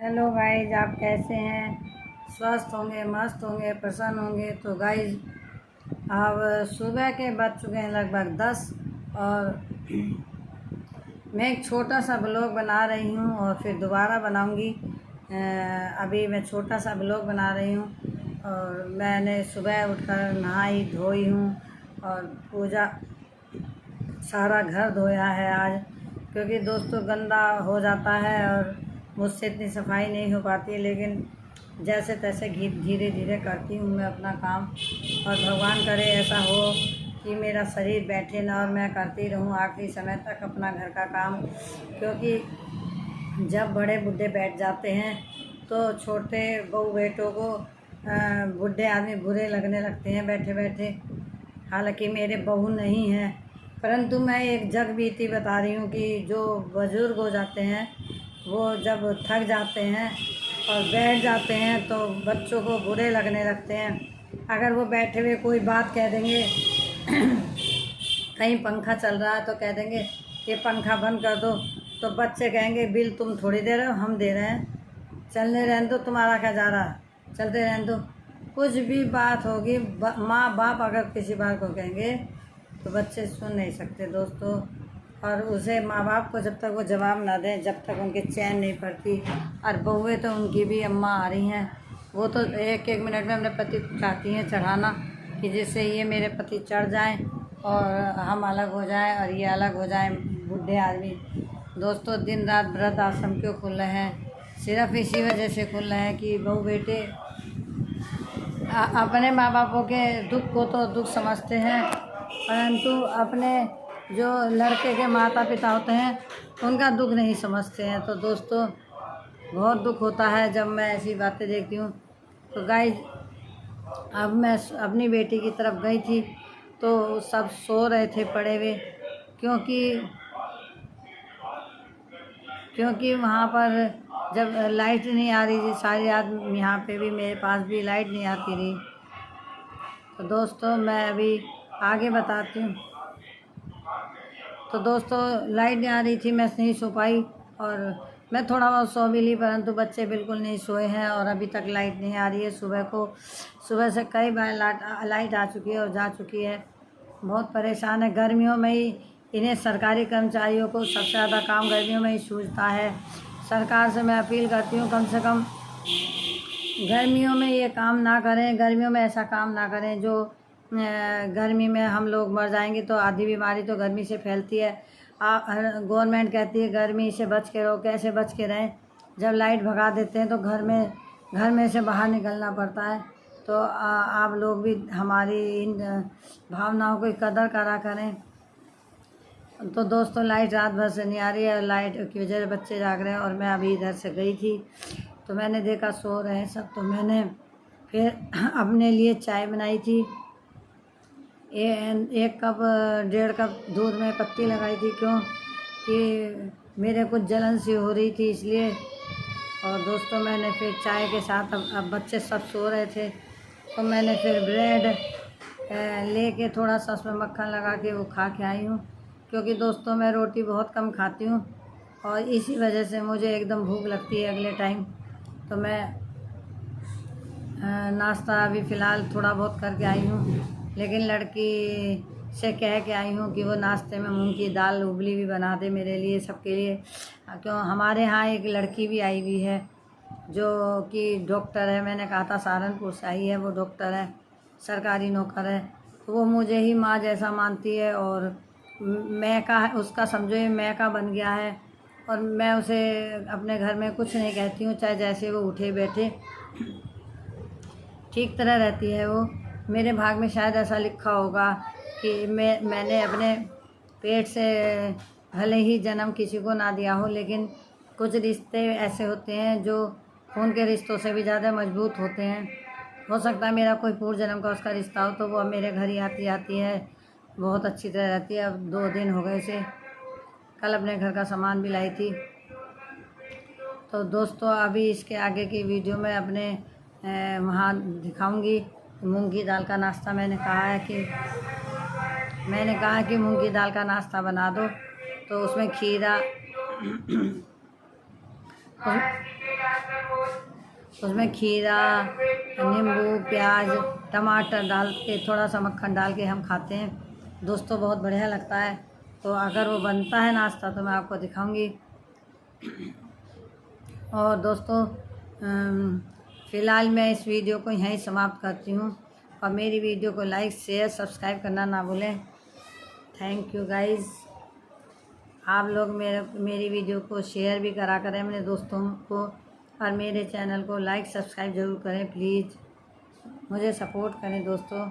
Hello guys, आप कैसे हैं? स्वस्थ होंगे, मस्त होंगे, प्रसन्न होंगे। तो गाइज अब सुबह के बज चुके हैं लगभग 10 और मैं एक छोटा सा ब्लॉग बना रही हूँ और फिर दोबारा बनाऊँगी। अभी मैं छोटा सा ब्लॉग बना रही हूँ और मैंने सुबह उठकर नहाई धोई हूँ और पूजा सारा घर धोया है आज, क्योंकि दोस्तों गंदा हो जाता है और मुझसे इतनी सफाई नहीं हो पाती, लेकिन जैसे तैसे धीरे धीरे करती हूँ मैं अपना काम। और भगवान करे ऐसा हो कि मेरा शरीर बैठे ना और मैं करती रहूँ आखिरी समय तक अपना घर का काम, क्योंकि जब बड़े बूढ़े बैठ जाते हैं तो छोटे बहू बेटों को बूढ़े आदमी बुरे लगने लगते हैं बैठे बैठे। हालांकि मेरे बहू नहीं हैं, परंतु मैं एक जग बीती बता रही हूँ कि जो बुज़ुर्ग हो जाते हैं वो जब थक जाते हैं और बैठ जाते हैं तो बच्चों को बुरे लगने लगते हैं। अगर वो बैठे हुए कोई बात कह देंगे कहीं पंखा चल रहा है तो कह देंगे ये पंखा बंद कर दो, तो बच्चे कहेंगे बिल तुम थोड़ी दे रहे हो, हम दे रहे हैं, चलने रहने दो, तुम्हारा क्या जा रहा, चलते रहने दो। कुछ भी बात होगी माँ बाप अगर किसी बात को कहेंगे तो बच्चे सुन नहीं सकते दोस्तों। और उसे माँ बाप को जब तक वो जवाब ना दें जब तक उनके चैन नहीं पड़ती। और बहुएँ तो उनकी भी अम्मा आ रही हैं, वो तो एक एक मिनट में अपने पति को चाहती हैं चढ़ाना कि जिससे ये मेरे पति चढ़ जाएं और हम अलग हो जाएं और ये अलग हो जाएं बूढ़े आदमी। दोस्तों दिन रात वृद्ध आश्रम क्यों खुल रहे हैं? सिर्फ इसी वजह से खुल रहे हैं कि बहू बेटे अपने माँ बापों के दुख को तो दुख समझते हैं, परंतु अपने जो लड़के के माता पिता होते हैं उनका दुख नहीं समझते हैं। तो दोस्तों बहुत दुख होता है जब मैं ऐसी बातें देखती हूँ। तो गाइज अब मैं अपनी बेटी की तरफ गई थी तो सब सो रहे थे पड़े हुए, क्योंकि वहाँ पर जब लाइट नहीं आ रही थी सारी रात, यहाँ पे भी मेरे पास भी लाइट नहीं आती रही। तो दोस्तों मैं अभी आगे बताती हूँ। तो दोस्तों लाइट नहीं आ रही थी, मैं नहीं सो पाई और मैं थोड़ा बहुत सो भी ली, परंतु बच्चे बिल्कुल नहीं सोए हैं और अभी तक लाइट नहीं आ रही है। सुबह से कई बार लाइट आ चुकी है और जा चुकी है। बहुत परेशान है। गर्मियों में ही इन्हें सरकारी कर्मचारियों को सबसे ज़्यादा काम गर्मियों में ही सूझता है। सरकार से मैं अपील करती हूँ कम से कम गर्मियों में ये काम ना करें, गर्मियों में ऐसा काम ना करें जो गर्मी में हम लोग मर जाएंगे। तो आधी बीमारी तो गर्मी से फैलती है। गवर्नमेंट कहती है गर्मी से बच के रहो, कैसे बच के रहें जब लाइट भगा देते हैं तो घर में से बाहर निकलना पड़ता है। तो आप लोग भी हमारी इन भावनाओं की कदर करा करें। तो दोस्तों लाइट रात भर से नहीं आ रही है, लाइट की वजह से बच्चे जाग रहे हैं और मैं अभी इधर से गई थी तो मैंने देखा सो रहे हैं सब, तो मैंने फिर अपने लिए चाय बनाई थी। एक कप 1.5 कप दूध में पत्ती लगाई थी, क्यों कि मेरे कुछ जलन सी हो रही थी इसलिए। और दोस्तों मैंने फिर चाय के साथ अब बच्चे सब सो रहे थे तो मैंने फिर ब्रेड लेके थोड़ा सा उसमें मक्खन लगा के वो खा के आई हूँ, क्योंकि दोस्तों मैं रोटी बहुत कम खाती हूँ और इसी वजह से मुझे एकदम भूख लगती है अगले टाइम। तो मैं नाश्ता अभी फ़िलहाल थोड़ा बहुत करके आई हूँ, लेकिन लड़की से कह के आई हूँ कि वो नाश्ते में मूंग की दाल उबली भी बना दे मेरे लिए सबके लिए। क्यों हमारे यहाँ एक लड़की भी आई हुई है जो कि डॉक्टर है। मैंने कहा था सहारनपुर से आई है, वो डॉक्टर है, सरकारी नौकर है। तो वो मुझे ही माँ जैसा मानती है और मैं का उसका समझो ये मैं का बन गया है। और मैं उसे अपने घर में कुछ नहीं कहती हूँ, चाहे जैसे वो उठे बैठे ठीक तरह रहती है वो। मेरे भाग में शायद ऐसा लिखा होगा कि मैंने अपने पेट से भले ही जन्म किसी को ना दिया हो, लेकिन कुछ रिश्ते ऐसे होते हैं जो खून के रिश्तों से भी ज़्यादा मजबूत होते हैं। हो सकता है मेरा कोई पूर्व जन्म का उसका रिश्ता हो, तो वो अब मेरे घर ही आती है, बहुत अच्छी तरह रहती है। अब 2 दिन हो गए से, कल अपने घर का सामान भी लाई थी। तो दोस्तों अभी इसके आगे की वीडियो में अपने वहाँ दिखाऊंगी। मूंग की दाल का नाश्ता मैंने कहा कि मूंग की दाल का नाश्ता बना दो, तो उसमें खीरा उसमें खीरा, नींबू, प्याज, टमाटर डाल के थोड़ा सा मक्खन डाल के हम खाते हैं दोस्तों, बहुत बढ़िया लगता है। तो अगर वो बनता है नाश्ता तो मैं आपको दिखाऊंगी। और दोस्तों फ़िलहाल मैं इस वीडियो को यहीं समाप्त करती हूँ, और मेरी वीडियो को लाइक, शेयर, सब्सक्राइब करना ना भूलें। Thank you guys. आप लोग मेरी वीडियो को शेयर भी करा करें अपने दोस्तों को, और मेरे चैनल को लाइक, सब्सक्राइब ज़रूर करें प्लीज़। मुझे सपोर्ट करें दोस्तों।